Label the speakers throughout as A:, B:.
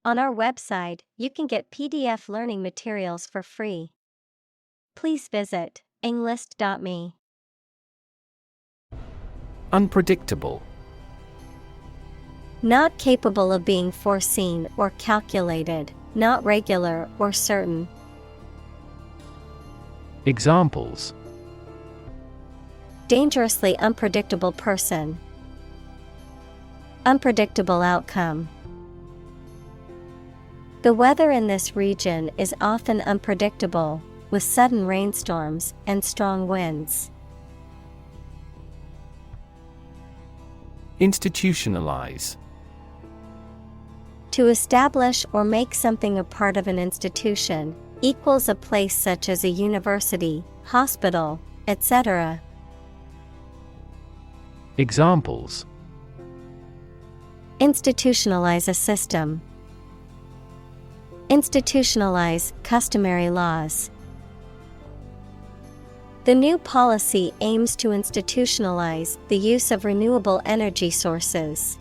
A: On our website, you can get PDF learning materials for free. Please visit englist.me.
B: Unpredictable.
A: Not capable of being foreseen or calculated, not regular or certain.
B: Examples:
A: Dangerously unpredictable person. Unpredictable outcome. The weather in this region is often unpredictable, with sudden rainstorms and strong winds.
B: Institutionalize.
A: To establish or make something a part of an institution, equals a place such as a university, hospital, etc.
B: Examples:
A: Institutionalize a system. Institutionalize customary laws. The new policy aims to institutionalize the use of renewable energy sources.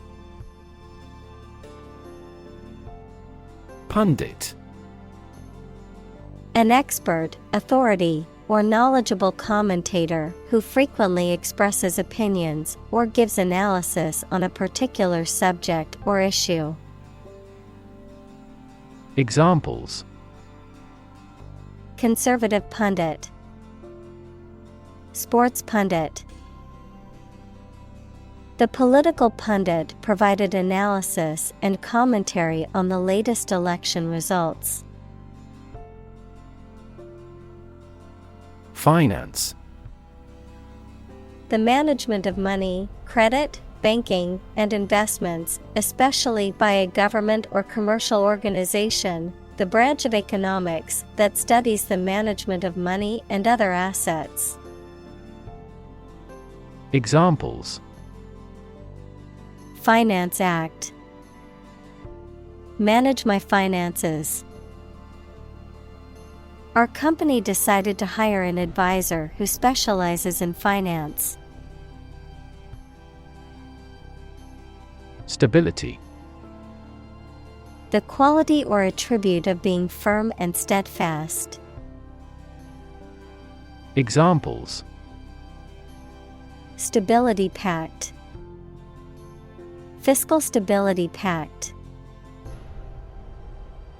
B: Pundit.
A: An expert, authority, or knowledgeable commentator who frequently expresses opinions or gives analysis on a particular subject or issue.
B: Examples:
A: Conservative pundit. Sports pundit. The political pundit provided analysis and commentary on the latest election results.
B: Finance.
A: The management of money, credit, banking, and investments, especially by a government or commercial organization, the branch of economics that studies the management of money and other assets.
B: Examples:
A: Finance Act. Manage my finances. Our company decided to hire an advisor who specializes in finance.
B: Stability.
A: The quality or attribute of being firm and steadfast.
B: Examples:
A: Stability Pact. Fiscal Stability Pact.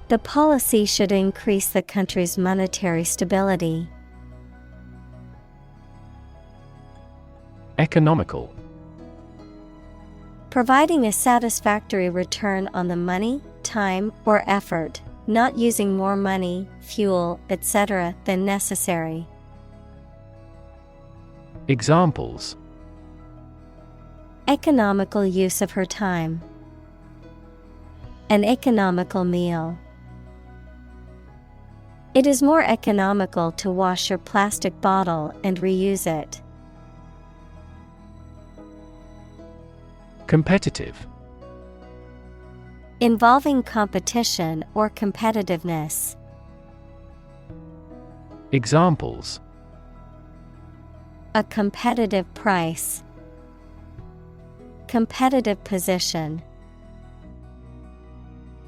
A: The policy should increase the country's monetary stability.
B: Economical.
A: Providing a satisfactory return on the money, time, or effort, not using more money, fuel, etc. than necessary.
B: Examples:
A: Economical use of her time. An economical meal. It is more economical to wash your plastic bottle and reuse it.
B: Competitive.
A: Involving competition or competitiveness.
B: Examples:
A: A competitive price. Competitive position.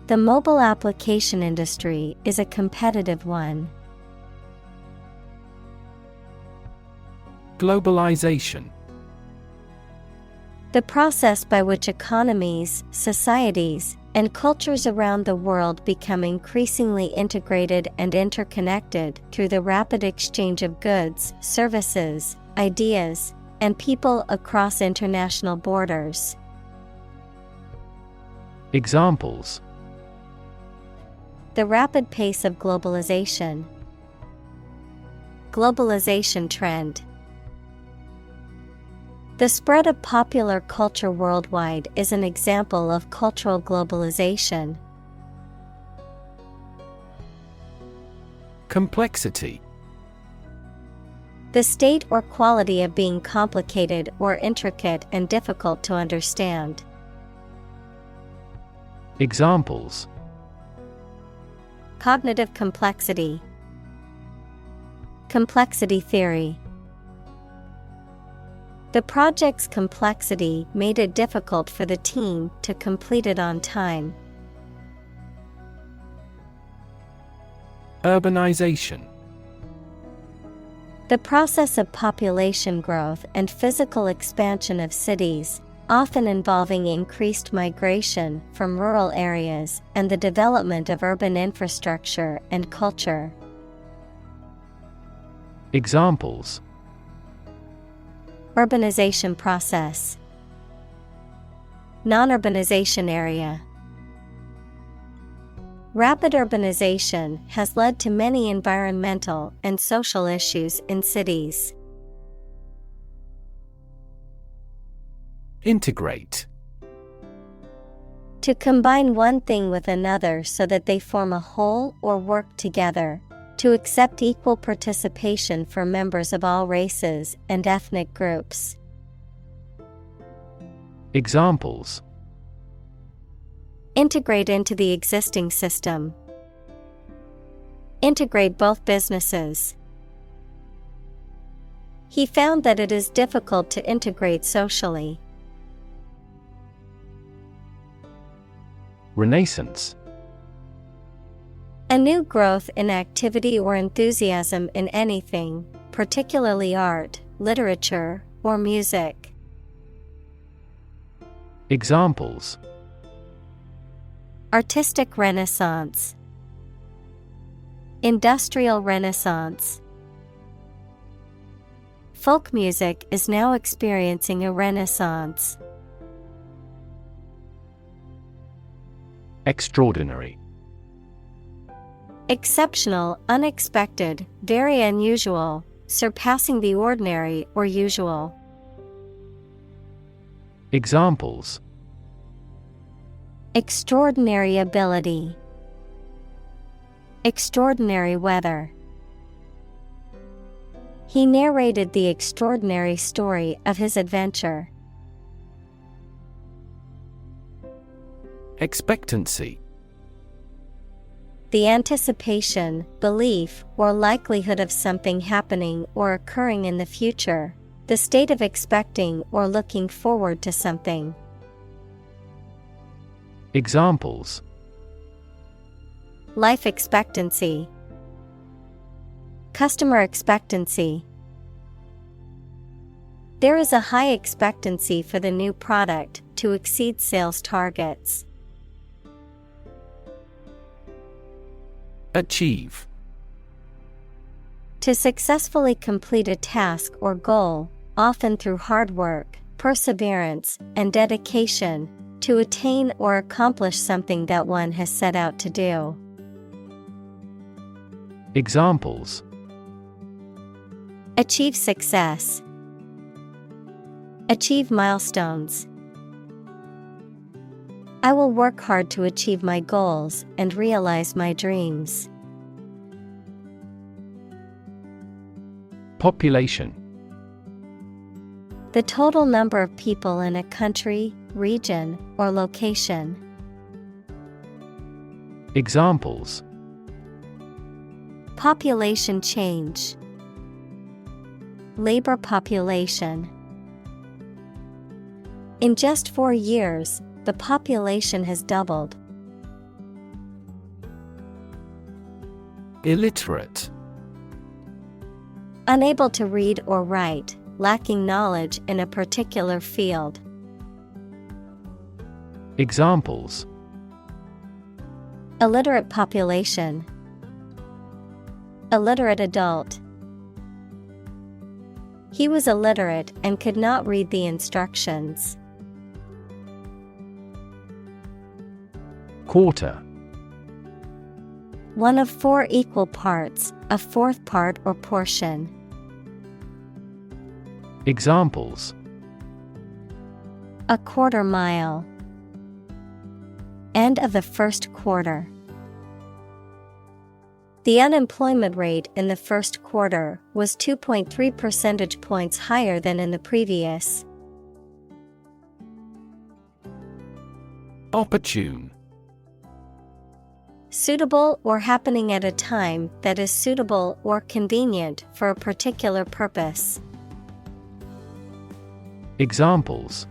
A: The mobile application industry is a competitive one.
B: Globalization.
A: The process by which economies, societies, and cultures around the world become increasingly integrated and interconnected through the rapid exchange of goods, services, ideas, and people across international borders.
B: Examples:
A: The rapid pace of globalization. Globalization trend. The spread of popular culture worldwide is an example of cultural globalization.
B: Complexity.
A: The state or quality of being complicated or intricate and difficult to understand.
B: Examples:
A: Cognitive complexity. Complexity theory. The project's complexity made it difficult for the team to complete it on time.
B: Urbanization.
A: The process of population growth and physical expansion of cities, often involving increased migration from rural areas and the development of urban infrastructure and culture.
B: Examples:
A: Urbanization process. Non-urbanization area. Rapid urbanization has led to many environmental and social issues in cities.
B: Integrate.
A: To combine one thing with another so that they form a whole or work together. To accept equal participation for members of all races and ethnic groups.
B: Examples:
A: Integrate into the existing system. Integrate both businesses. He found that it is difficult to integrate socially.
B: Renaissance.
A: A new growth in activity or enthusiasm in anything, particularly art, literature, or music.
B: Examples:
A: Artistic renaissance. Industrial renaissance. Folk music is now experiencing a renaissance.
B: Extraordinary.
A: Exceptional, unexpected, very unusual, surpassing the ordinary or usual.
B: Examples:
A: Extraordinary ability. Extraordinary weather. He narrated the extraordinary story of his adventure.
B: Expectancy.
A: The anticipation, belief, or likelihood of something happening or occurring in the future. The state of expecting or looking forward to something.
B: Examples:
A: Life expectancy. Customer expectancy. There is a high expectancy for the new product to exceed sales targets.
B: Achieve.
A: To successfully complete a task or goal, often through hard work, perseverance, and dedication, to attain or accomplish something that one has set out to do.
B: Examples:
A: Achieve success. Achieve milestones. I will work hard to achieve my goals and realize my dreams.
B: Population.
A: The total number of people in a country, region, or location.
B: Examples:
A: Population change. Labor population. In just 4 years, the population has doubled.
B: Illiterate.
A: Unable to read or write, lacking knowledge in a particular field.
B: Examples:
A: Illiterate population. Illiterate adult. He was illiterate and could not read the instructions.
B: Quarter.
A: One of 4 equal parts, a fourth part or portion.
B: Examples:
A: A quarter mile. End of the first quarter. The unemployment rate in the first quarter was 2.3 percentage points higher than in the previous.
B: Opportune.
A: Suitable or happening at a time that is suitable or convenient for a particular purpose.
B: Examples: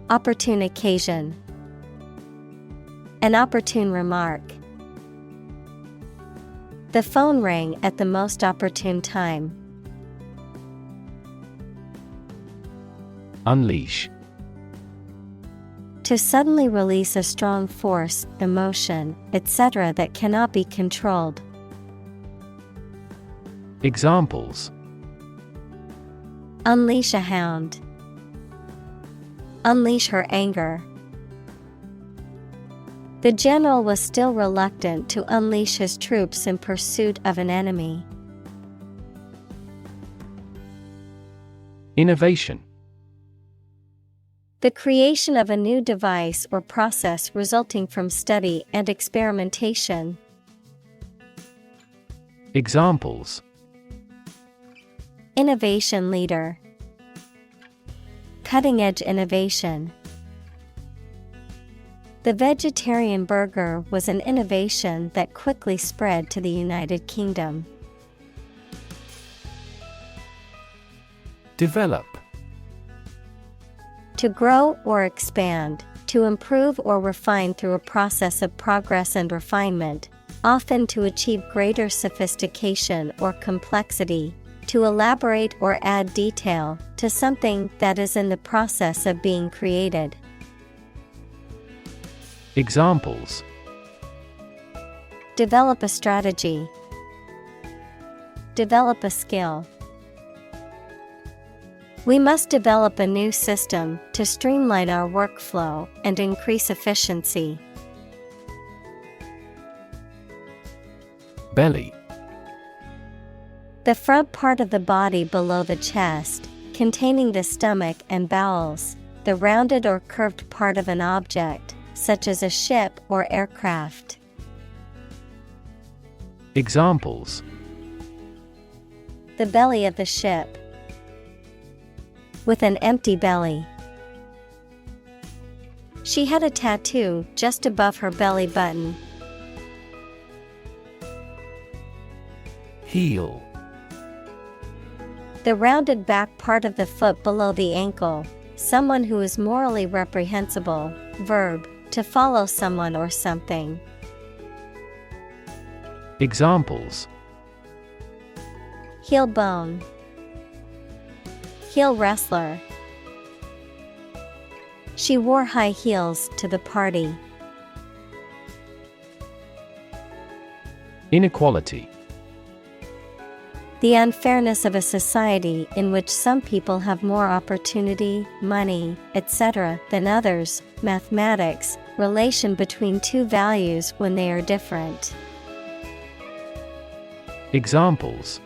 A: Opportune occasion. An opportune remark. The phone rang at the most opportune time.
B: Unleash.
A: To suddenly release a strong force, emotion, etc. that cannot be controlled.
B: Examples:
A: Unleash a hound. Unleash her anger. The general was still reluctant to unleash his troops in pursuit of an enemy.
B: Innovation.
A: The creation of a new device or process resulting from study and experimentation.
B: Examples:
A: Innovation leader. Cutting-edge innovation. The vegetarian burger was an innovation that quickly spread to the United Kingdom.
B: Develop.
A: To grow or expand, to improve or refine through a process of progress and refinement, often to achieve greater sophistication or complexity, to elaborate or add detail to something that is in the process of being created.
B: Examples:
A: Develop a strategy. Develop a skill. We must develop a new system to streamline our workflow and increase efficiency.
B: Belly.
A: The front part of the body below the chest, containing the stomach and bowels, the rounded or curved part of an object, such as a ship or aircraft.
B: Examples:
A: The belly of the ship. With an empty belly. She had a tattoo just above her belly button.
B: Heel.
A: The rounded back part of the foot below the ankle, someone who is morally reprehensible. Verb, to follow someone or something.
B: Examples:
A: Heel bone. Heel wrestler. She wore high heels to the party.
B: Inequality.
A: The unfairness of a society in which some people have more opportunity, money, etc. than others. Mathematics, relation between two values when they are different.
B: Examples: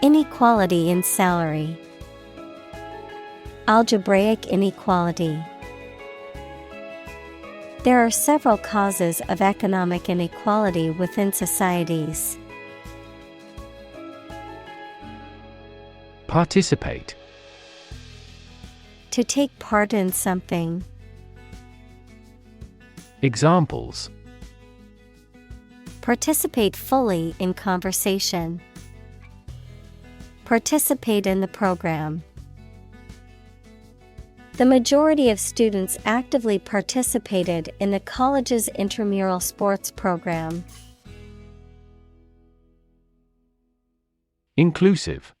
A: Inequality in salary. Algebraic inequality. There are several causes of economic inequality within societies.
B: Participate.
A: To take part in something.
B: Examples:
A: Participate fully in conversation. Participate in the program. The majority of students actively participated in the college's intramural sports program.
B: Inclusive.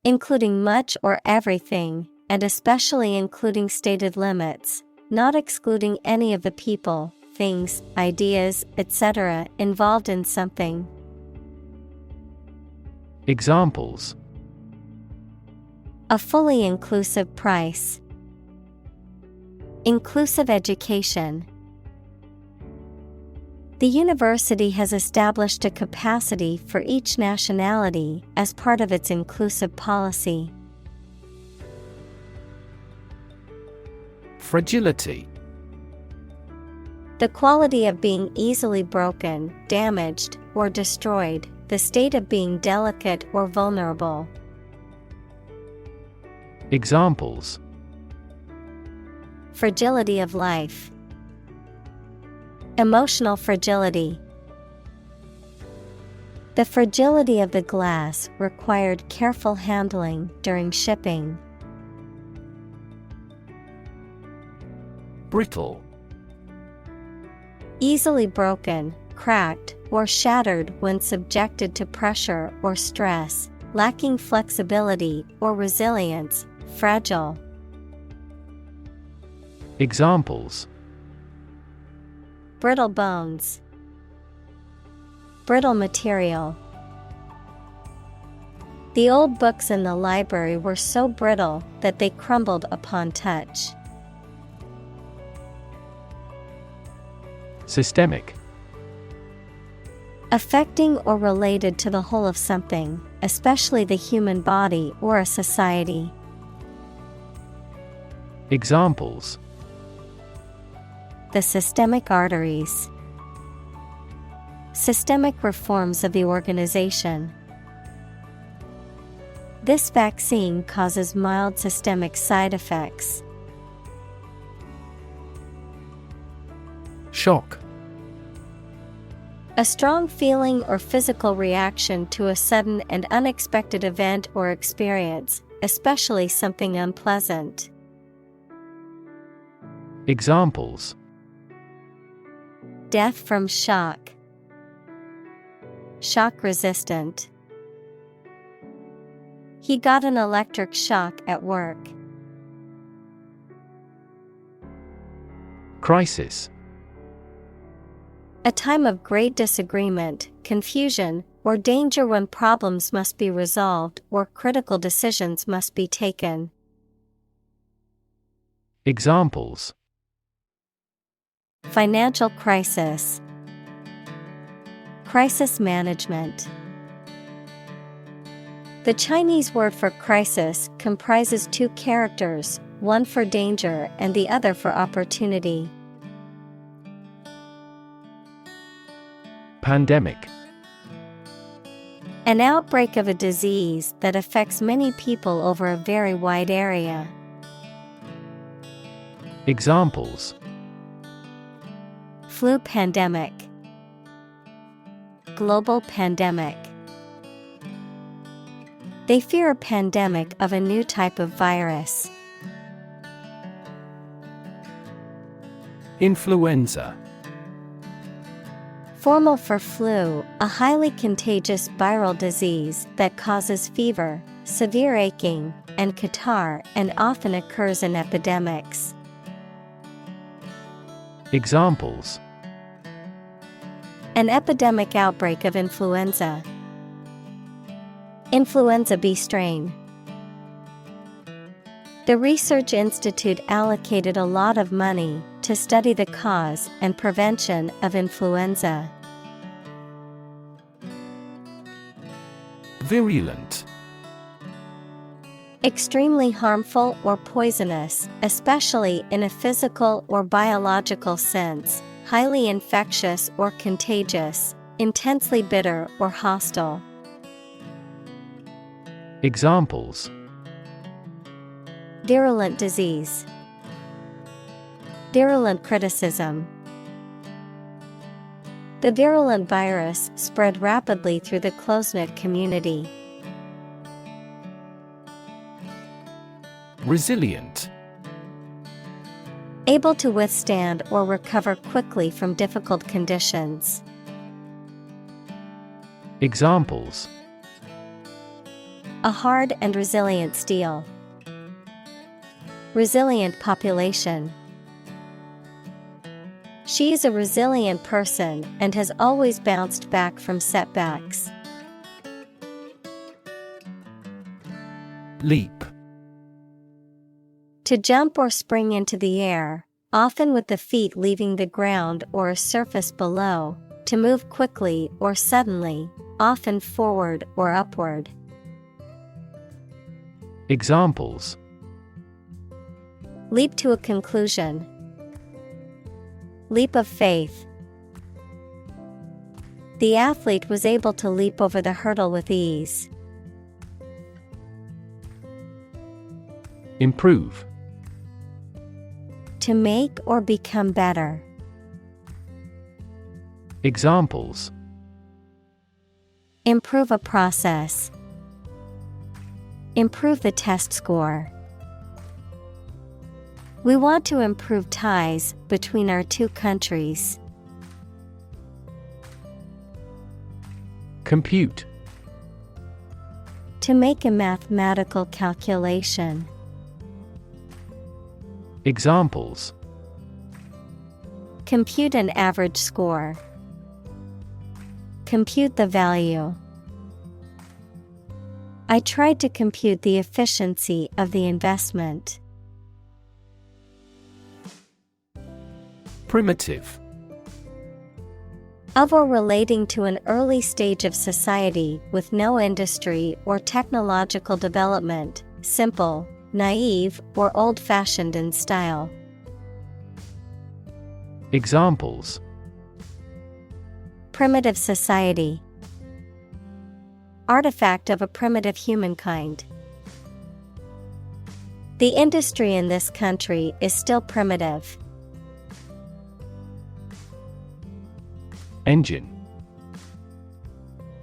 A: Including much or everything, and especially including stated limits, not excluding any of the people, things, ideas, etc. involved in something.
B: Examples:
A: A fully inclusive price. Inclusive education. The university has established a capacity for each nationality as part of its inclusive policy.
B: Fragility.
A: The quality of being easily broken, damaged, or destroyed, the state of being delicate or vulnerable.
B: Examples:
A: Fragility of life. Emotional fragility. The fragility of the glass required careful handling during shipping.
B: Brittle.
A: Easily broken, cracked, or shattered when subjected to pressure or stress, lacking flexibility or resilience, fragile.
B: Examples:
A: Brittle bones. Brittle material. The old books in the library were so brittle that they crumbled upon touch.
B: Systemic.
A: Affecting or related to the whole of something, especially the human body or a society.
B: Examples:
A: The systemic arteries. Systemic reforms of the organization. This vaccine causes mild systemic side effects.
B: Shock.
A: A strong feeling or physical reaction to a sudden and unexpected event or experience, especially something unpleasant.
B: Examples:
A: Death from shock. Shock resistant. He got an electric shock at work.
B: Crisis.
A: A time of great disagreement, confusion, or danger when problems must be resolved or critical decisions must be taken.
B: Examples:
A: Financial crisis. Crisis management. The Chinese word for crisis comprises two characters, one for danger and the other for opportunity.
B: Pandemic.
A: An outbreak of a disease that affects many people over a very wide area.
B: Examples:
A: Flu pandemic. Global pandemic. They fear a pandemic of a new type of virus.
B: Influenza.
A: Formal for flu, a highly contagious viral disease that causes fever, severe aching, and catarrh and often occurs in epidemics.
B: Examples:
A: An epidemic outbreak of influenza. Influenza B strain. The research institute allocated a lot of money to study the cause and prevention of influenza.
B: Virulent.
A: Extremely harmful or poisonous, especially in a physical or biological sense, highly infectious or contagious, intensely bitter or hostile.
B: Examples:
A: Virulent disease. Virulent criticism. The virulent virus spread rapidly through the close-knit community.
B: Resilient.
A: Able to withstand or recover quickly from difficult conditions.
B: Examples:
A: A hard and resilient steel. Resilient population. She is a resilient person and has always bounced back from setbacks.
B: Leap.
A: To jump or spring into the air, often with the feet leaving the ground or a surface below, to move quickly or suddenly, often forward or upward.
B: Examples:
A: Leap to a conclusion. Leap of faith. The athlete was able to leap over the hurdle with ease.
B: Improve.
A: To make or become better.
B: Examples:
A: Improve a process. Improve the test score. We want to improve ties between our two countries.
B: Compute.
A: To make a mathematical calculation.
B: Examples:
A: Compute an average score. Compute the value. I tried to compute the efficiency of the investment.
B: Primitive.
A: Of or relating to an early stage of society with no industry or technological development, simple, naive, or old-fashioned in style.
B: Examples:
A: Primitive society. Artifact of a primitive humankind. The industry in this country is still primitive.
B: Engine.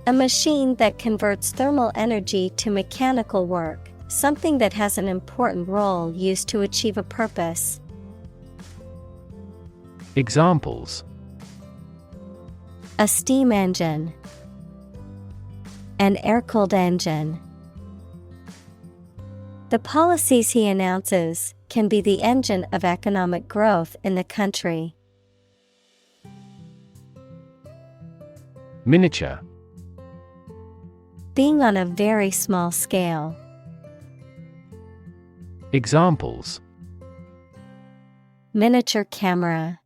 A: A machine that converts thermal energy to mechanical work, something that has an important role used to achieve a purpose.
B: Examples:
A: A steam engine. An air-cooled engine. The policies he announces can be the engine of economic growth in the country.
B: Miniature.
A: Being on a very small scale.
B: Examples:
A: Miniature camera.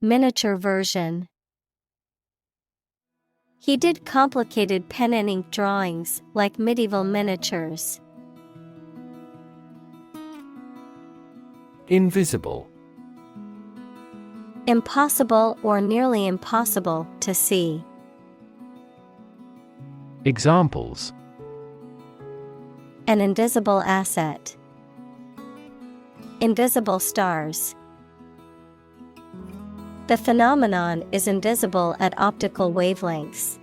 A: Miniature version. He did complicated pen and ink drawings like medieval miniatures.
B: Invisible.
A: Impossible or nearly impossible to see.
B: Examples:
A: An invisible asset. Invisible stars. The phenomenon is invisible at optical wavelengths.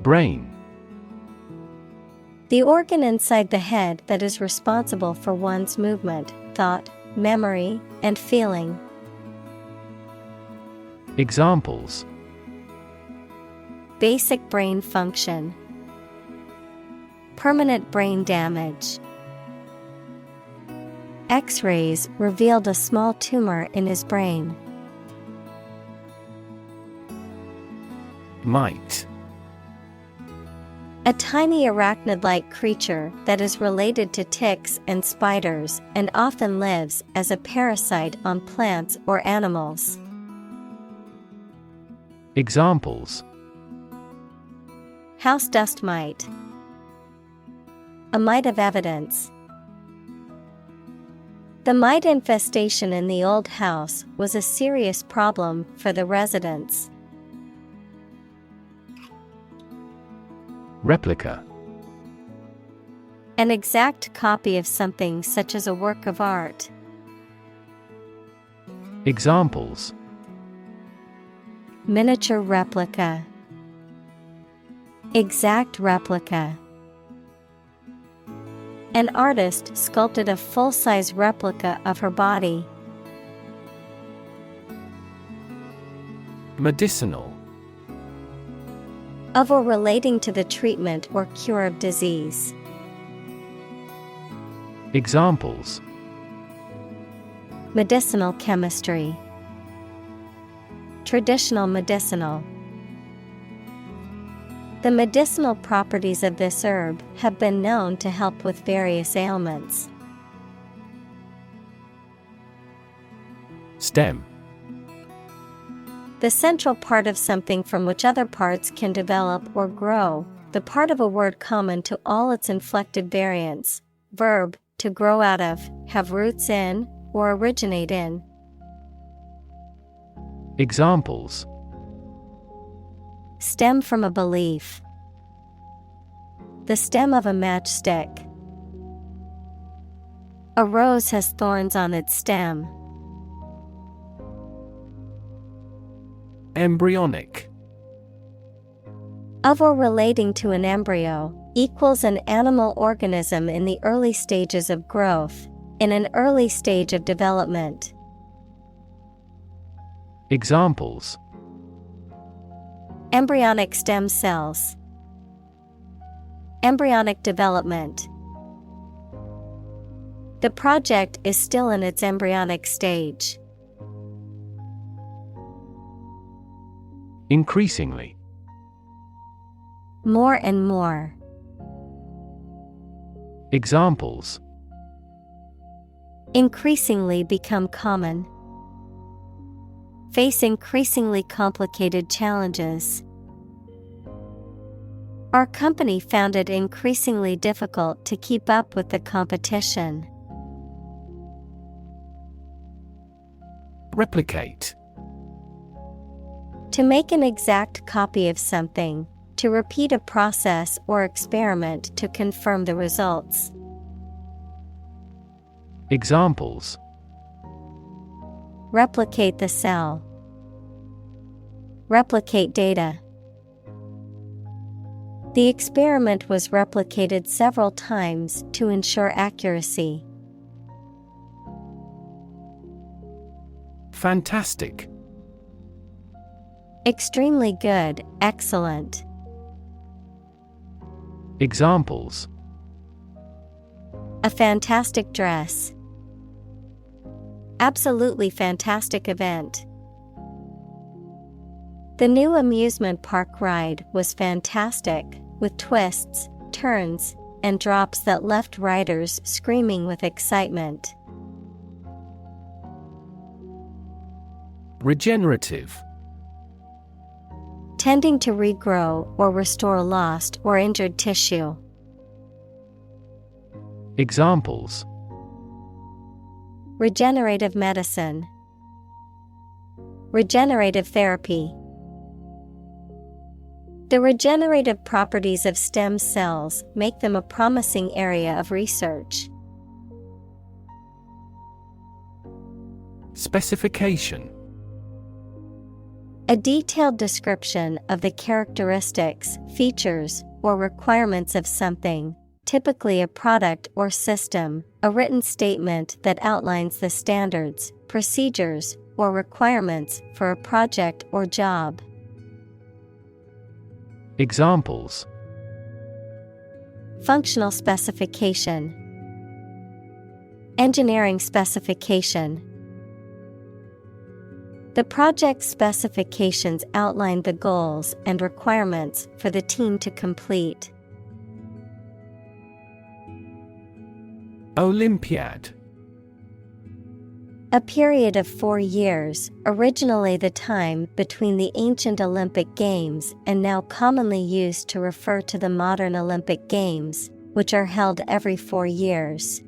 B: Brain.
A: The organ inside the head that is responsible for one's movement, thought, memory, and feeling.
B: Examples:
A: Basic brain function. Permanent brain damage. X-rays revealed a small tumor in his brain.
B: Mite.
A: A tiny arachnid-like creature that is related to ticks and spiders and often lives as a parasite on plants or animals.
B: Examples:
A: House dust mite. A mite of evidence. The mite infestation in the old house was a serious problem for the residents.
B: Replica.
A: An exact copy of something such as a work of art.
B: Examples:
A: Miniature replica. Exact replica. An artist sculpted a full-size replica of her body.
B: Medicinal.
A: Of or relating to the treatment or cure of disease.
B: Examples:
A: Medicinal chemistry. Traditional medicinal. The medicinal properties of this herb have been known to help with various ailments.
B: Stem.
A: The central part of something from which other parts can develop or grow, the part of a word common to all its inflected variants. Verb, to grow out of, have roots in, or originate in.
B: Examples:
A: Stem from a belief. The stem of a matchstick. A rose has thorns on its stem.
B: Embryonic.
A: Of or relating to an embryo, equals an animal organism in the early stages of growth, in an early stage of development.
B: Examples:
A: embryonic stem cells, embryonic development. The project is still in its embryonic stage.
B: Increasingly.
A: More and more.
B: Examples:
A: increasingly become common. Face increasingly complicated challenges. Our company found it increasingly difficult to keep up with the competition.
B: Replicate.
A: To make an exact copy of something, to repeat a process or experiment to confirm the results.
B: Examples:
A: replicate the cell. Replicate data. The experiment was replicated several times to ensure accuracy.
B: Fantastic.
A: Extremely good, excellent.
B: Examples:
A: a fantastic dress. Absolutely fantastic event. The new amusement park ride was fantastic, with twists, turns, and drops that left riders screaming with excitement.
B: Regenerative.
A: Tending to regrow or restore lost or injured tissue.
B: Examples:
A: regenerative medicine. Regenerative therapy. The regenerative properties of stem cells make them a promising area of research.
B: Specification.
A: A detailed description of the characteristics, features, or requirements of something, typically a product or system, a written statement that outlines the standards, procedures, or requirements for a project or job.
B: Examples:
A: functional specification. Engineering specification. The project specifications outline the goals and requirements for the team to complete.
B: Olympiad.
A: A period of 4 years, originally the time between the ancient Olympic Games and now commonly used to refer to the modern Olympic Games, which are held every 4 years.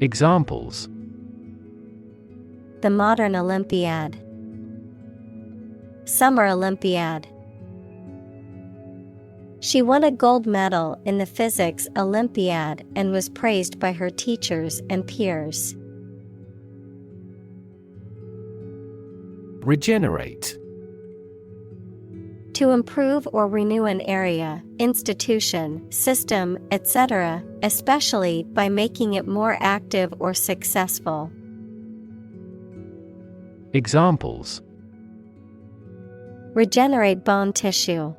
B: Examples:
A: the modern Olympiad. Summer Olympiad. She won a gold medal in the Physics Olympiad and was praised by her teachers and peers.
B: Regenerate.
A: To improve or renew an area, institution, system, etc., especially by making it more active or successful.
B: Examples:
A: regenerate bone tissue.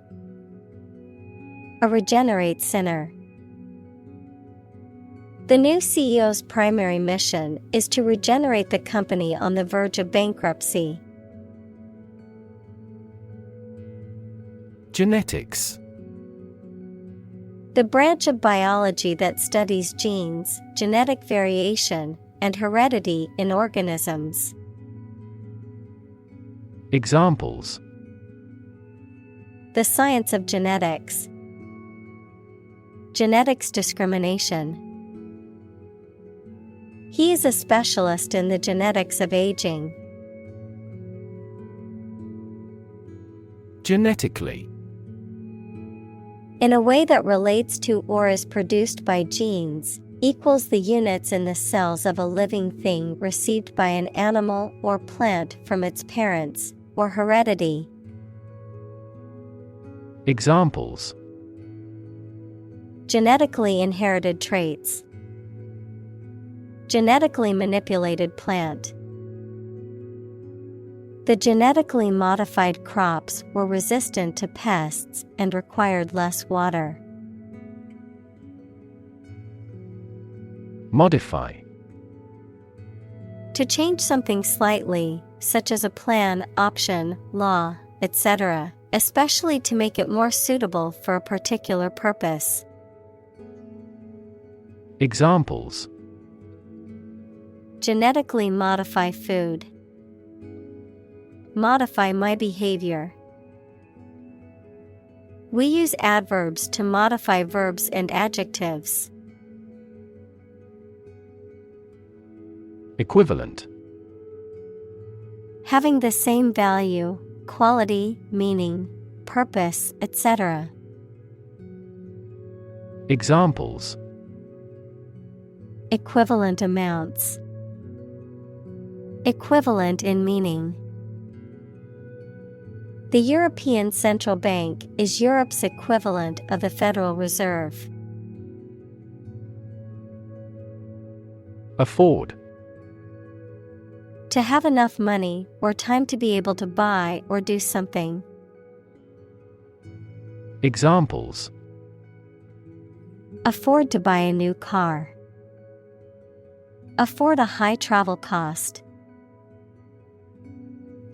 A: A regenerate sinner. The new CEO's primary mission is to regenerate the company on the verge of bankruptcy.
B: Genetics.
A: The branch of biology that studies genes, genetic variation, and heredity in organisms.
B: Examples:
A: the science of genetics. Genetics discrimination. He is a specialist in the genetics of aging.
B: Genetically.
A: In a way that relates to or is produced by genes, equals the units in the cells of a living thing received by an animal or plant from its parents, or heredity.
B: Examples:
A: genetically inherited traits. Genetically manipulated plant. The genetically modified crops were resistant to pests and required less water.
B: Modify.
A: To change something slightly, such as a plan, option, law, etc., especially to make it more suitable for a particular purpose.
B: Examples:
A: genetically modify food. Modify my behavior. We use adverbs to modify verbs and adjectives.
B: Equivalent.
A: Having the same value, quality, meaning, purpose, etc.
B: Examples:
A: equivalent amounts. Equivalent in meaning. The European Central Bank is Europe's equivalent of the Federal Reserve.
B: Afford.
A: To have enough money or time to be able to buy or do something.
B: Examples:
A: afford to buy a new car. Afford a high travel cost.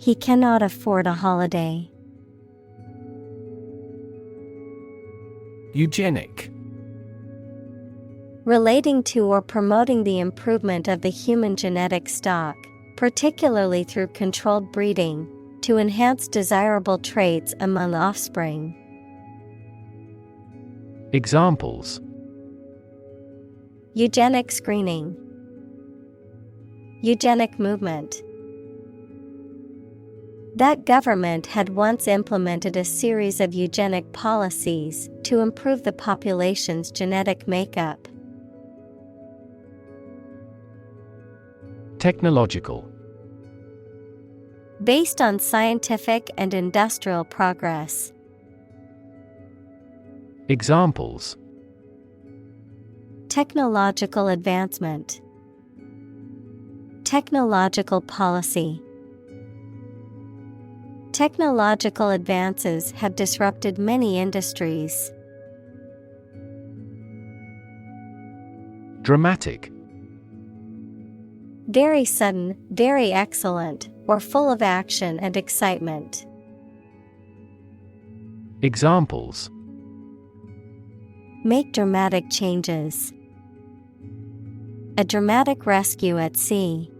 A: He cannot afford a holiday.
B: Eugenic.
A: Relating to or promoting the improvement of the human genetic stock, particularly through controlled breeding, to enhance desirable traits among offspring.
B: Examples:
A: eugenic screening. Eugenic movement. That government had once implemented a series of eugenic policies to improve the population's genetic makeup.
B: Technological.
A: Based on scientific and industrial progress.
B: Examples:
A: technological advancement. Technological policy. Technological advances have disrupted many industries.
B: Dramatic.
A: Very sudden, very excellent, or full of action and excitement.
B: Examples:
A: make dramatic changes. A dramatic rescue at sea.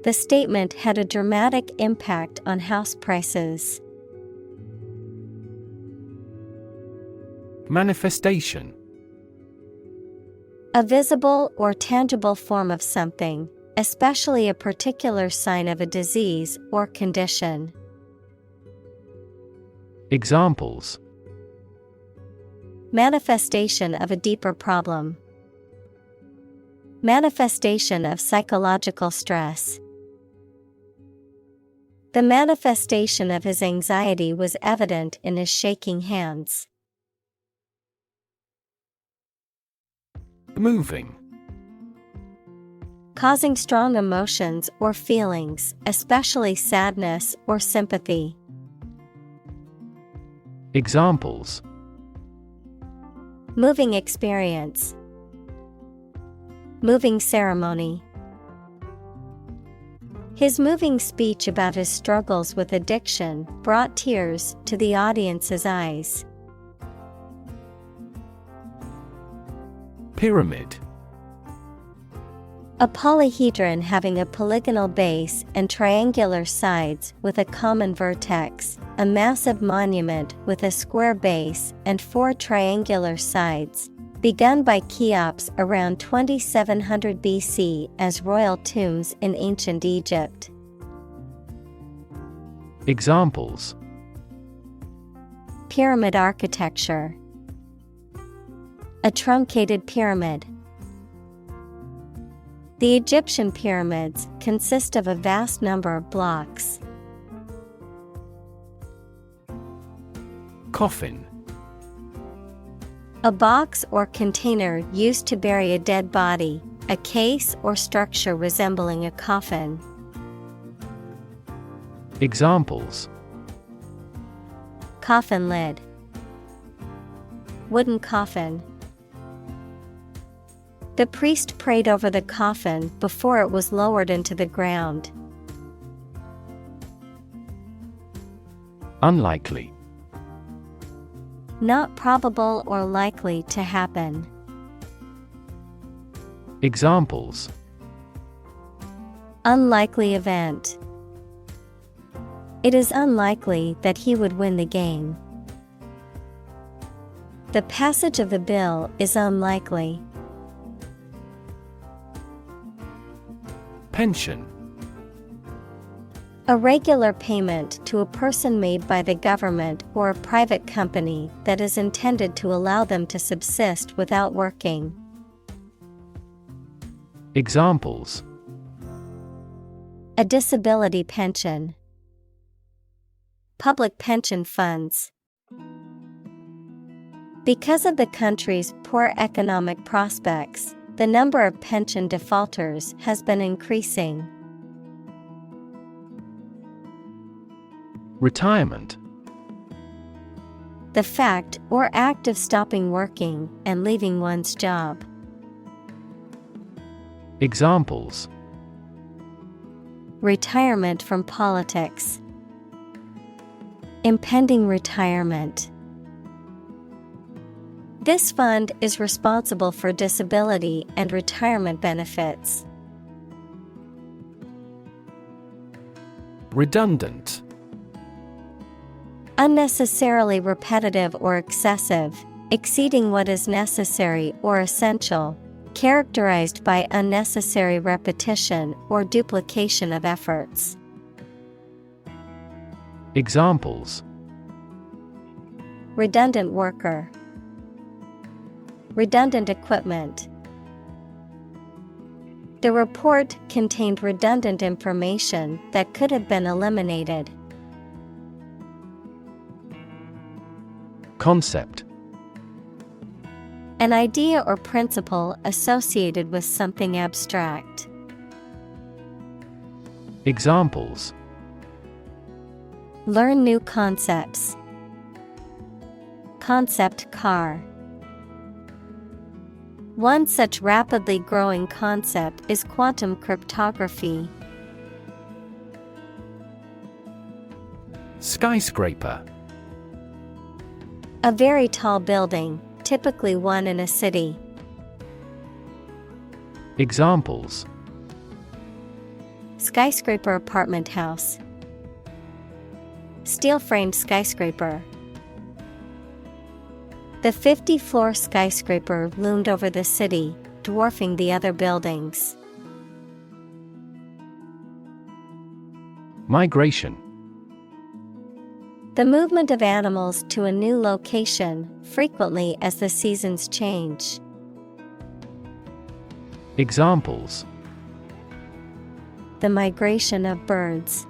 A: The statement had a dramatic impact on house prices.
B: Manifestation.
A: A visible or tangible form of something, especially a particular sign of a disease or condition.
B: Examples:
A: manifestation of a deeper problem. Manifestation of psychological stress. The manifestation of his anxiety was evident in his shaking hands.
B: Moving.
A: Causing strong emotions or feelings, especially sadness or sympathy.
B: Examples:
A: moving experience. Moving ceremony. His moving speech about his struggles with addiction brought tears to the audience's eyes.
B: Pyramid.
A: A polyhedron having a polygonal base and triangular sides with a common vertex, a massive monument with a square base and 4 triangular sides, begun by Cheops around 2700 BC as royal tombs in ancient Egypt.
B: Examples:
A: pyramid architecture. A truncated pyramid. The Egyptian pyramids consist of a vast number of blocks.
B: Coffin.
A: A box or container used to bury a dead body, a case or structure resembling a coffin.
B: Examples:
A: coffin lid, wooden coffin. The priest prayed over the coffin before it was lowered into the ground.
B: Unlikely.
A: Not probable or likely to happen.
B: Examples:
A: unlikely event. It is unlikely that he would win the game. The passage of the bill is unlikely.
B: Pension.
A: A regular payment to a person made by the government or a private company that is intended to allow them to subsist without working.
B: Examples:
A: a disability pension, public pension funds. Because of the country's poor economic prospects, the number of pension defaulters has been increasing.
B: Retirement.
A: The fact or act of stopping working and leaving one's job.
B: Examples:
A: retirement from politics, impending retirement. This fund is responsible for disability and retirement benefits.
B: Redundant.
A: Unnecessarily repetitive or excessive, exceeding what is necessary or essential, characterized by unnecessary repetition or duplication of efforts.
B: Examples:
A: redundant worker, redundant equipment. The report contained redundant information that could have been eliminated. Concept. An idea or principle associated with something abstract.
B: Examples:
A: learn new concepts. Concept car. One such rapidly growing concept is quantum cryptography. Skyscraper. A very tall building, typically one in a city.
B: Examples:
A: skyscraper apartment house, steel-framed skyscraper. The 50-floor skyscraper loomed over the city, dwarfing the other buildings. Migration. The movement of animals to a new location, frequently as the seasons change. Examples: the migration of birds.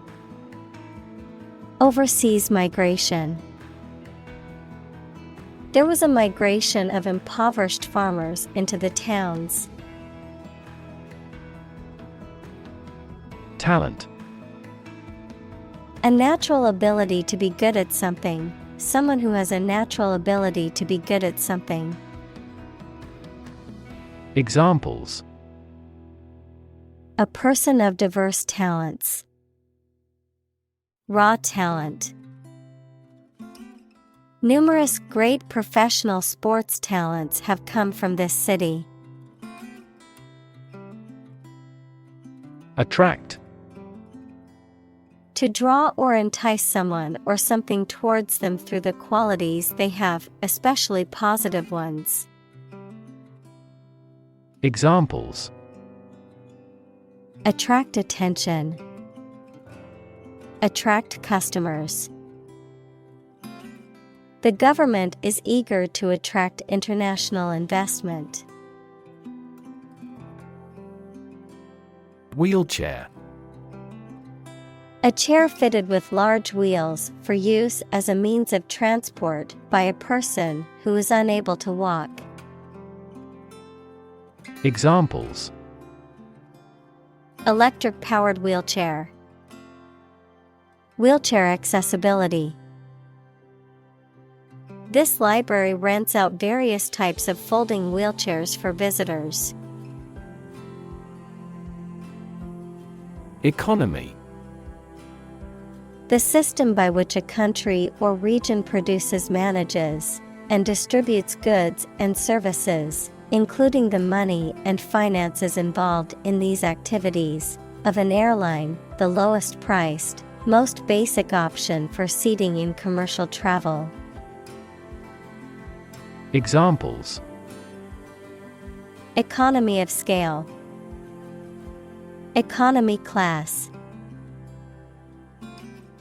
A: Overseas migration. There was a migration of impoverished farmers into the towns. Talent. A natural ability to be good at something, someone who has a natural ability to be good at something. Examples: a person of diverse talents. Raw talent. Numerous great professional sports talents have come from this city. Attract. To draw or entice someone or something towards them through the qualities they have, especially positive ones. Examples: attract attention. Attract customers. The government is eager to attract international investment. Wheelchair. A chair fitted with large wheels for use as a means of transport by a person who is unable to walk. Examples: electric-powered wheelchair. Wheelchair accessibility. This library rents out various types of folding wheelchairs for visitors.
B: Economy.
A: The system by which a country or region produces, manages, and distributes goods and services, including the money and finances involved in these activities, of an airline, the lowest priced, most basic option for seating in commercial travel.
B: Examples:
A: Economy of scale, economy class.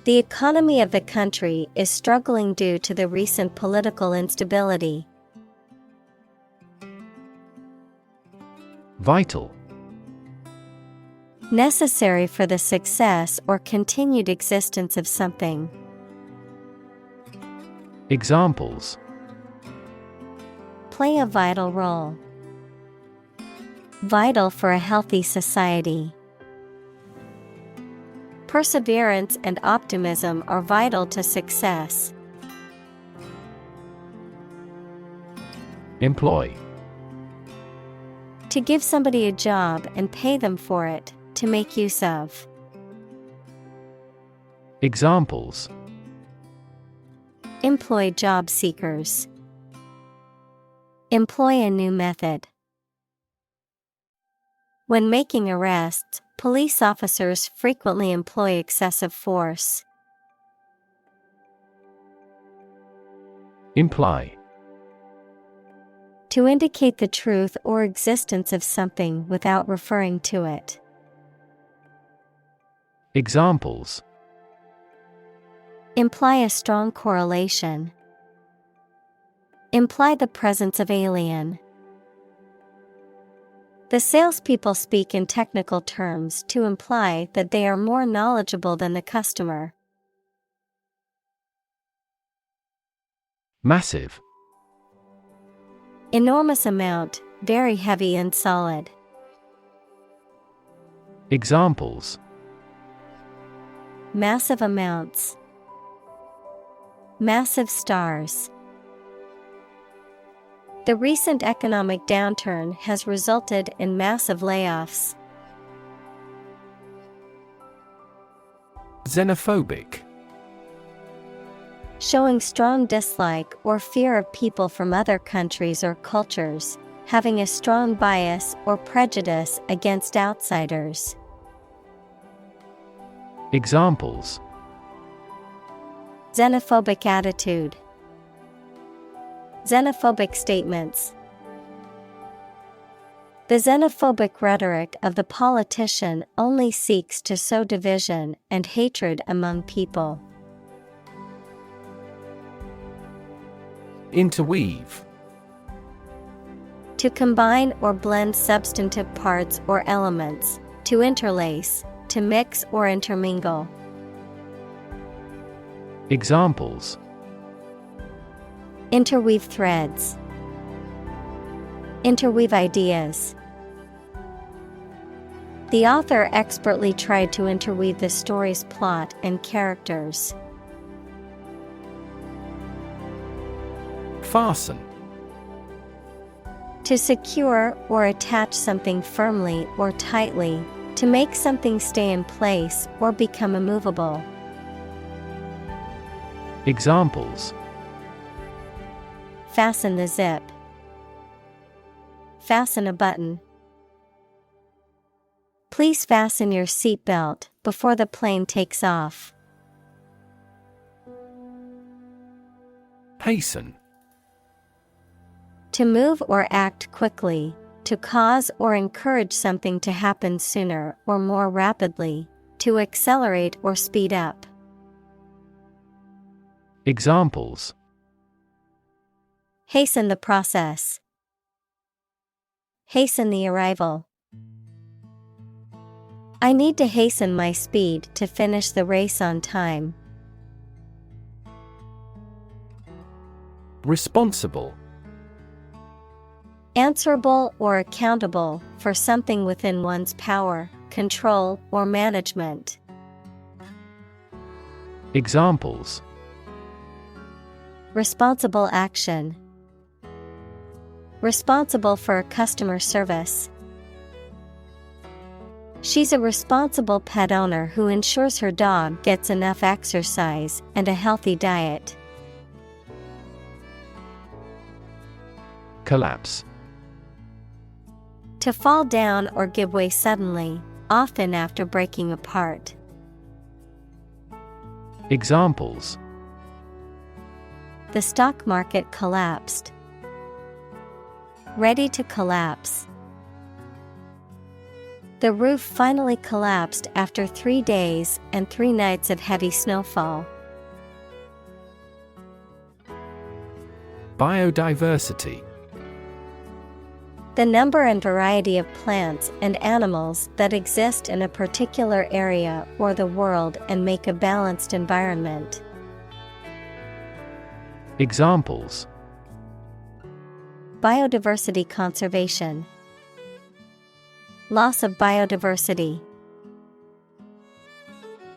A: The economy of the country is struggling due to the recent political instability.
B: Vital.
A: Necessary for the success or continued existence of something.
B: Examples:
A: Play a vital role. Vital for a healthy society. Perseverance and optimism are vital to success.
B: Employ.
A: To give somebody a job and pay them for it, to make use of.
B: Examples:
A: Employ job seekers. Employ a new method. When making arrests, police officers frequently employ excessive force.
B: Imply.
A: To indicate the truth or existence of something without referring to it.
B: Examples:
A: Imply a strong correlation. Imply the presence of alien. The salespeople speak in technical terms to imply that they are more knowledgeable than the customer.
B: Massive.
A: Enormous amount, very heavy and solid.
B: Examples:
A: Massive amounts. Massive stars. The recent economic downturn has resulted in massive layoffs.
B: Xenophobic.
A: Showing strong dislike or fear of people from other countries or cultures, having a strong bias or prejudice against outsiders.
B: Examples:
A: Xenophobic attitude. Xenophobic statements. The xenophobic rhetoric of the politician only seeks to sow division and hatred among people.
B: Interweave.
A: To combine or blend substantive parts or elements, to interlace, to mix or intermingle.
B: Examples:
A: Interweave threads. Interweave ideas. The author expertly tried to interweave the story's plot and characters.
B: Fasten.
A: To secure or attach something firmly or tightly, to make something stay in place or become immovable.
B: Examples:
A: Fasten the zip. Fasten a button. Please fasten your seatbelt before the plane takes off.
B: Hasten.
A: To move or act quickly, to cause or encourage something to happen sooner or more rapidly, to accelerate or speed up.
B: Examples:
A: Hasten the process. Hasten the arrival. I need to hasten my speed to finish the race on time.
B: Responsible.
A: Answerable or accountable for something within one's power, control, or management.
B: Examples:
A: responsible action, responsible for customer service. She's a responsible pet owner who ensures her dog gets enough exercise and a healthy diet.
B: Collapse.
A: To fall down or give way suddenly, often after breaking apart.
B: Examples:
A: the stock market collapsed. Ready to collapse. The roof finally collapsed after 3 days and 3 nights of heavy snowfall.
B: Biodiversity.
A: The number and variety of plants and animals that exist in a particular area or the world and make a balanced environment.
B: Examples:
A: biodiversity conservation. Loss of biodiversity.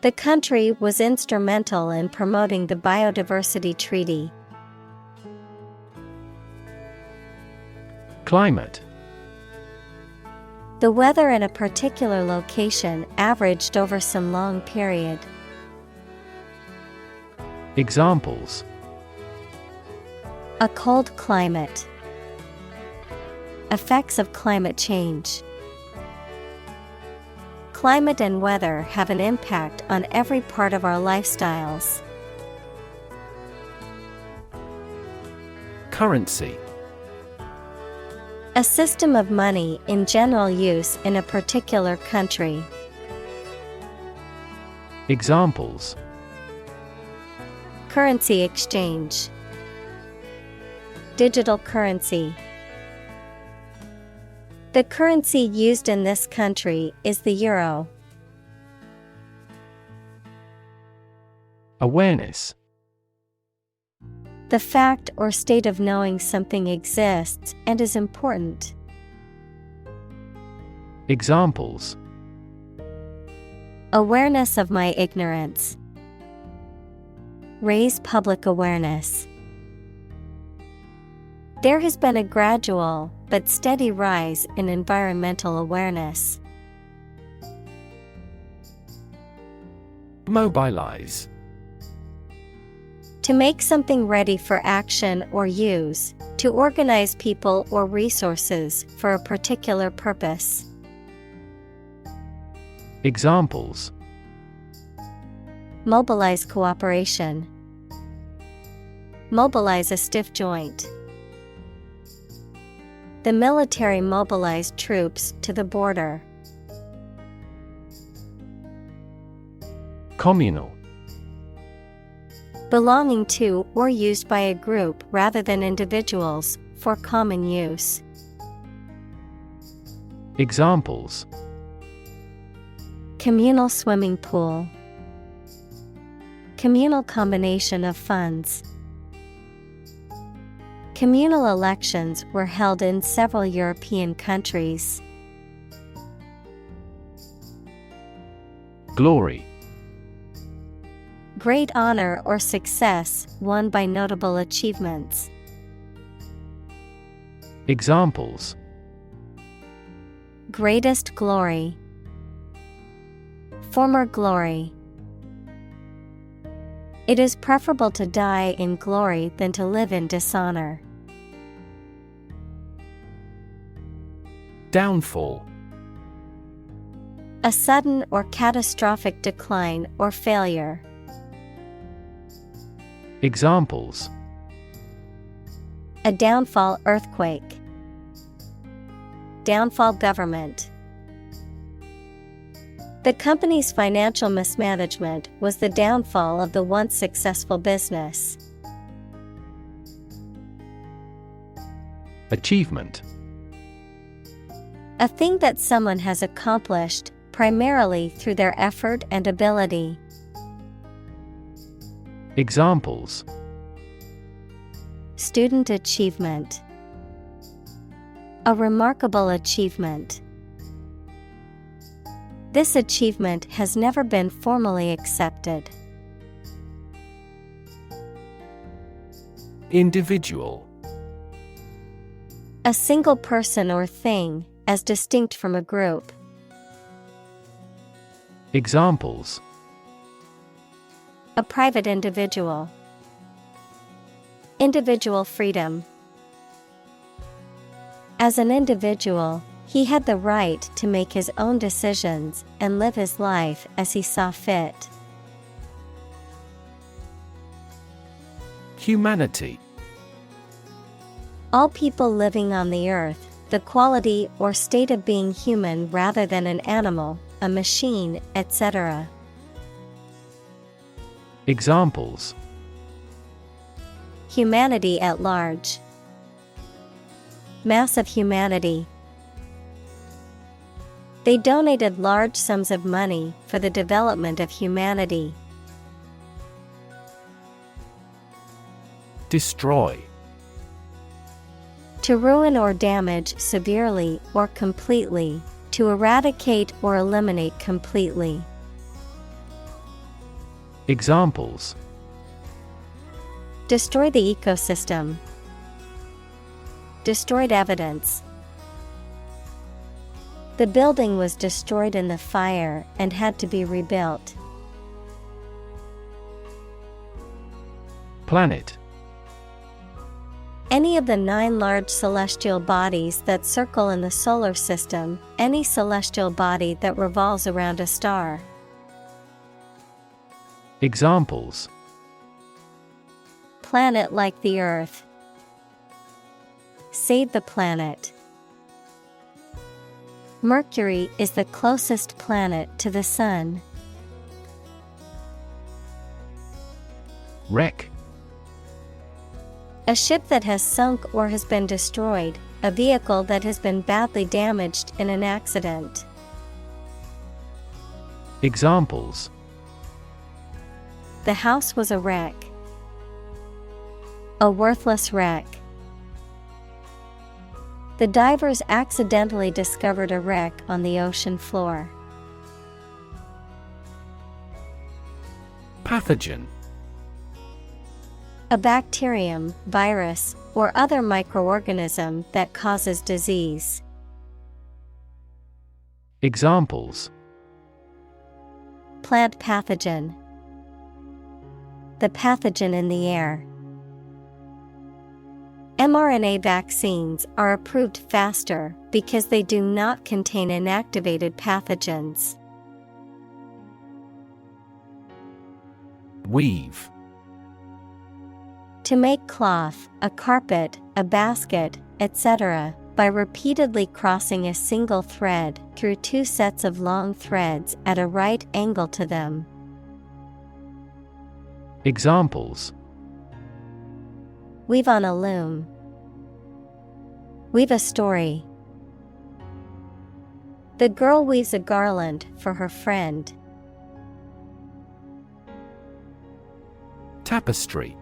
A: The country was instrumental in promoting the Biodiversity Treaty.
B: Climate.
A: The weather in a particular location averaged over some long period.
B: Examples:
A: a cold climate. Effects of climate change. Climate and weather have an impact on every part of our lifestyles.
B: Currency.
A: A system of money in general use in a particular country.
B: Examples:
A: currency exchange. Digital currency. The currency used in this country is the euro.
B: Awareness.
A: The fact or state of knowing something exists and is important.
B: Examples:
A: awareness of my ignorance. Raise public awareness. There has been a gradual but steady rise in environmental awareness.
B: Mobilize.
A: To make something ready for action or use, to organize people or resources for a particular purpose.
B: Examples:
A: mobilize cooperation. Mobilize a stiff joint. The military mobilized troops to the border.
B: Communal.
A: Belonging to or used by a group rather than individuals, for common use.
B: Examples:
A: communal swimming pool. Communal combination of funds. Communal elections were held in several European countries.
B: Glory.
A: Great honor or success won by notable achievements.
B: Examples:
A: greatest glory. Former glory. It is preferable to die in glory than to live in dishonor.
B: Downfall.
A: A sudden or catastrophic decline or failure.
B: Examples:
A: a downfall earthquake. Downfall government. The company's financial mismanagement was the downfall of the once successful business.
B: Achievement.
A: A thing that someone has accomplished, primarily through their effort and ability.
B: Examples:
A: student achievement. A remarkable achievement. This achievement has never been formally accepted.
B: Individual.
A: A single person or thing, as distinct from a group.
B: Examples:
A: A private individual. Individual freedom. As an individual, he had the right to make his own decisions and live his life as he saw fit.
B: Humanity.
A: All people living on the earth, the quality or state of being human rather than an animal, a machine, etc.
B: Examples:
A: Humanity at large. Mass of humanity. They donated large sums of money for the development of humanity.
B: Destroy.
A: To ruin or damage severely or completely, to eradicate or eliminate completely.
B: Examples:
A: Destroy the ecosystem. Destroyed evidence. The building was destroyed in the fire and had to be rebuilt.
B: Planet.
A: Any of the 9 large celestial bodies that circle in the solar system, any celestial body that revolves around a star.
B: Examples:
A: Planet like the Earth. Save the planet. Mercury is the closest planet to the Sun.
B: Wreck.
A: A ship that has sunk or has been destroyed, a vehicle that has been badly damaged in an accident.
B: Examples:
A: The house was a wreck. A worthless wreck. The divers accidentally discovered a wreck on the ocean floor.
B: Pathogen.
A: A bacterium, virus, or other microorganism that causes disease.
B: Examples:
A: Plant pathogen. The pathogen in the air. mRNA vaccines are approved faster because they do not contain inactivated pathogens.
B: Weave.
A: To make cloth, a carpet, a basket, etc., by repeatedly crossing a single thread through 2 sets of long threads at a right angle to them.
B: Examples:
A: Weave on a loom. Weave a story. The girl weaves a garland for her friend.
B: Tapestry.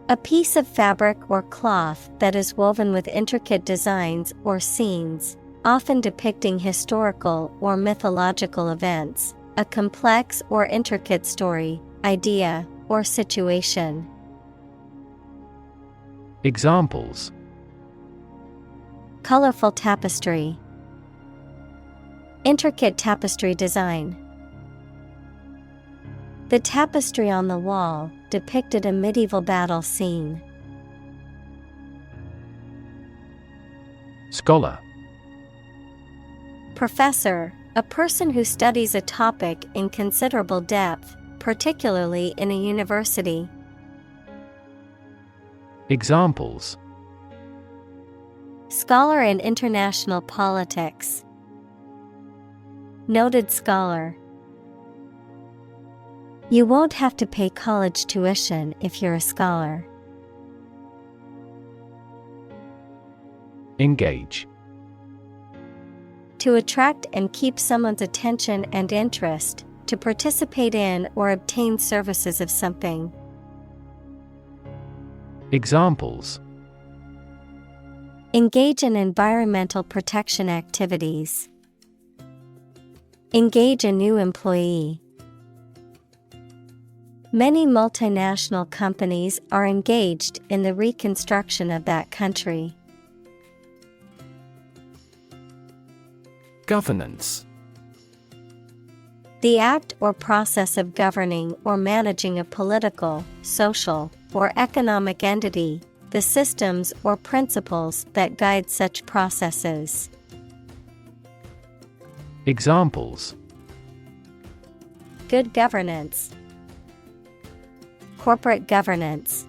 A: A piece of fabric or cloth that is woven with intricate designs or scenes, often depicting historical or mythological events, a complex or intricate story, idea, or situation.
B: Examples:
A: Colorful tapestry. Intricate tapestry design. The tapestry on the wall depicted a medieval battle scene.
B: Scholar.
A: Professor, a person who studies a topic in considerable depth, particularly in a university.
B: Examples:
A: Scholar in international politics. Noted scholar. You won't have to pay college tuition if you're a scholar.
B: Engage.
A: To attract and keep someone's attention and interest, to participate in or obtain services of something.
B: Examples:
A: Engage in environmental protection activities. Engage a new employee. Many multinational companies are engaged in the reconstruction of that country.
B: Governance.
A: The act or process of governing or managing a political, social, or economic entity, the systems or principles that guide such processes.
B: Examples:
A: Good governance, corporate governance.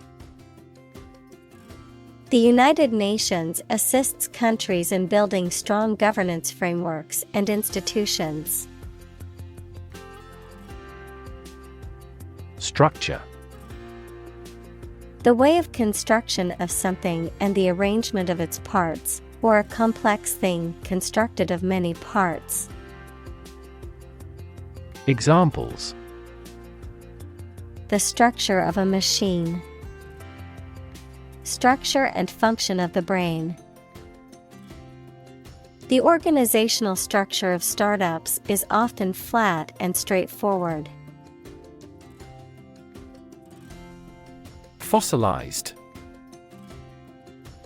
A: The United Nations assists countries in building strong governance frameworks and institutions.
B: Structure.
A: The way of construction of something and the arrangement of its parts, or a complex thing constructed of many parts.
B: Examples:
A: The structure of a machine. Structure and function of the brain. The organizational structure of startups is often flat and straightforward.
B: Fossilized.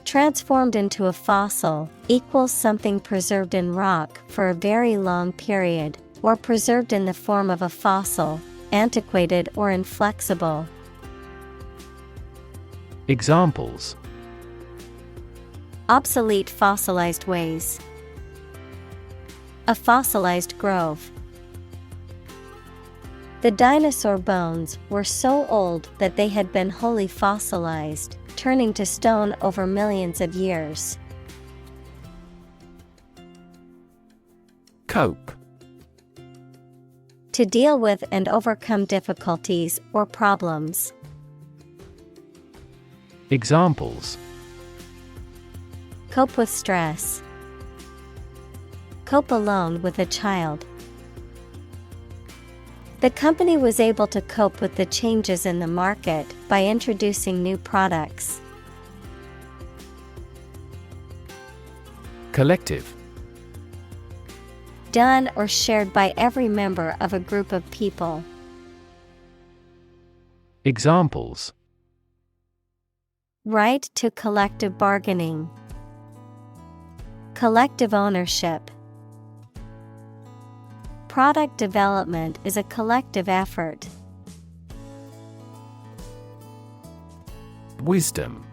A: Transformed into a fossil equals something preserved in rock for a very long period, or preserved in the form of a fossil, antiquated or inflexible.
B: Examples:
A: Obsolete fossilized ways. A fossilized grove. The dinosaur bones were so old that they had been wholly fossilized, turning to stone over millions of years.
B: Cope.
A: To deal with and overcome difficulties or problems.
B: Examples:
A: Cope with stress. Cope alone with a child. The company was able to cope with the changes in the market by introducing new products.
B: Collective.
A: Done or shared by every member of a group of people.
B: Examples:
A: Right to collective bargaining. Collective ownership. Product development is a collective effort.
B: Wisdom.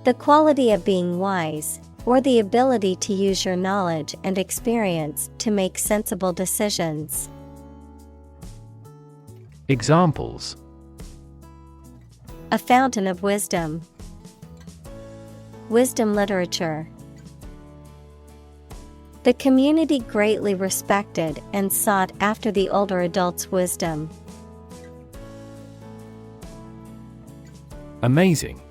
A: The quality of being wise, or the ability to use your knowledge and experience to make sensible decisions.
B: Examples:
A: A fountain of wisdom. Wisdom literature. The community greatly respected and sought after the older adult's wisdom.
B: Amazing.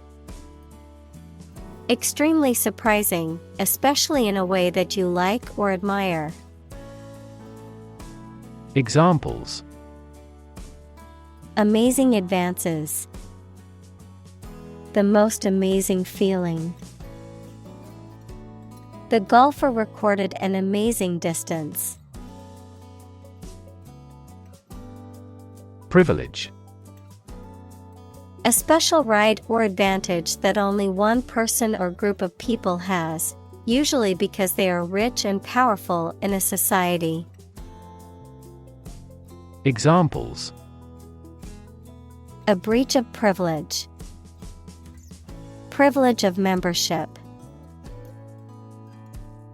A: Extremely surprising, especially in a way that you like or admire.
B: Examples:
A: Amazing advances. The most amazing feeling. The golfer recorded an amazing distance.
B: Privilege.
A: A special right or advantage that only one person or group of people has, usually because they are rich and powerful in a society.
B: Examples:
A: A breach of privilege. Privilege of membership.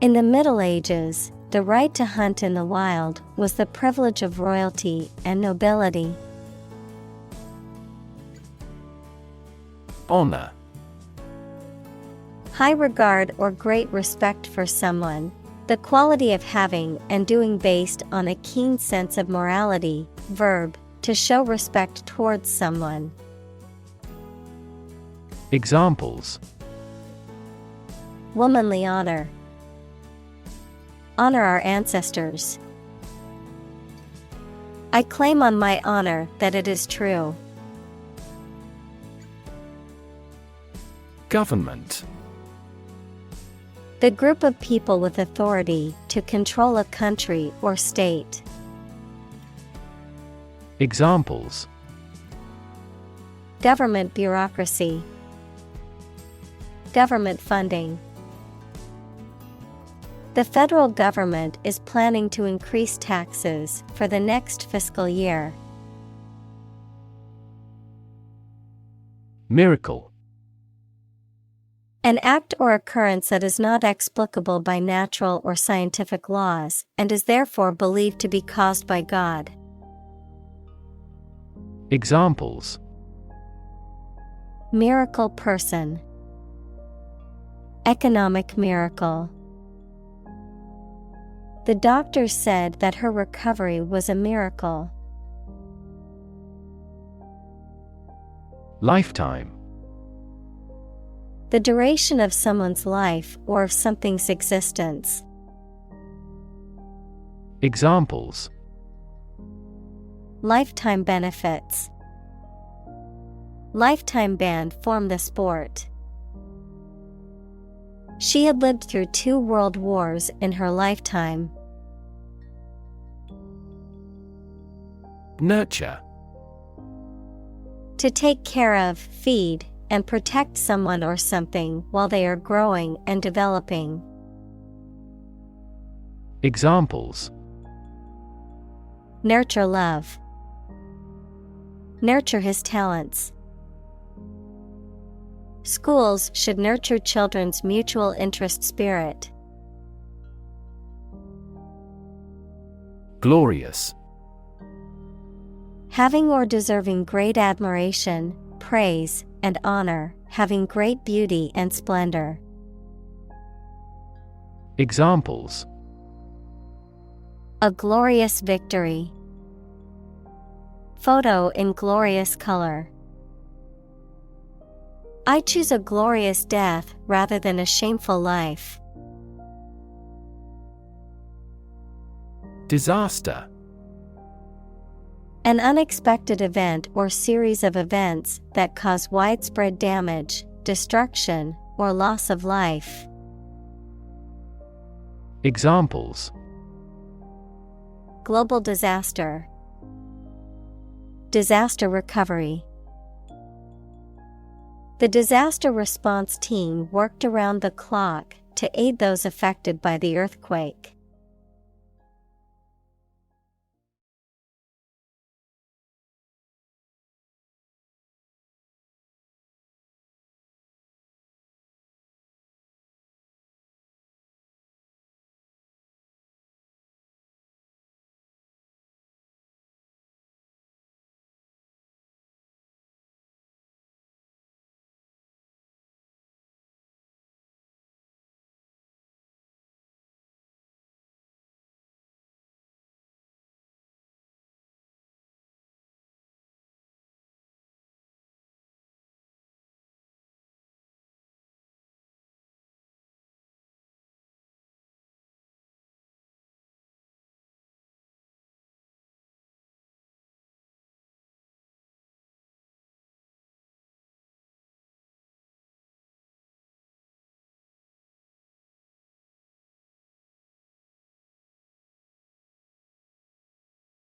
A: In the Middle Ages, the right to hunt in the wild was the privilege of royalty and nobility.
B: Honor.
A: High regard or great respect for someone, the quality of having and doing based on a keen sense of morality. Verb, to show respect towards someone.
B: Examples:
A: Womanly honor. Honor our ancestors. I claim on my honor that it is true.
B: Government.
A: The group of people with authority to control a country or state.
B: Examples:
A: government bureaucracy, government funding. The federal government is planning to increase taxes for the next fiscal year.
B: Miracle.
A: An act or occurrence that is not explicable by natural or scientific laws, and is therefore believed to be caused by God.
B: Examples:
A: miracle person, economic miracle. The doctor said that her recovery was a miracle.
B: Lifetime.
A: The duration of someone's life or of something's existence.
B: Examples:
A: lifetime benefits. Lifetime ban formed the sport. She had lived through 2 world wars in her lifetime.
B: Nurture.
A: To take care of, feed, and protect someone or something while they are growing and developing.
B: Examples:
A: nurture love. Nurture his talents. Schools should nurture children's mutual interest spirit.
B: Glorious.
A: Having or deserving great admiration, praise, and honor, having great beauty and splendor.
B: Examples:
A: a glorious victory. Photo in glorious color. I choose a glorious death rather than a shameful life.
B: Disaster.
A: An unexpected event or series of events that cause widespread damage, destruction, or loss of life.
B: Examples:
A: global disaster. Disaster recovery. The disaster response team worked around the clock to aid those affected by the earthquake.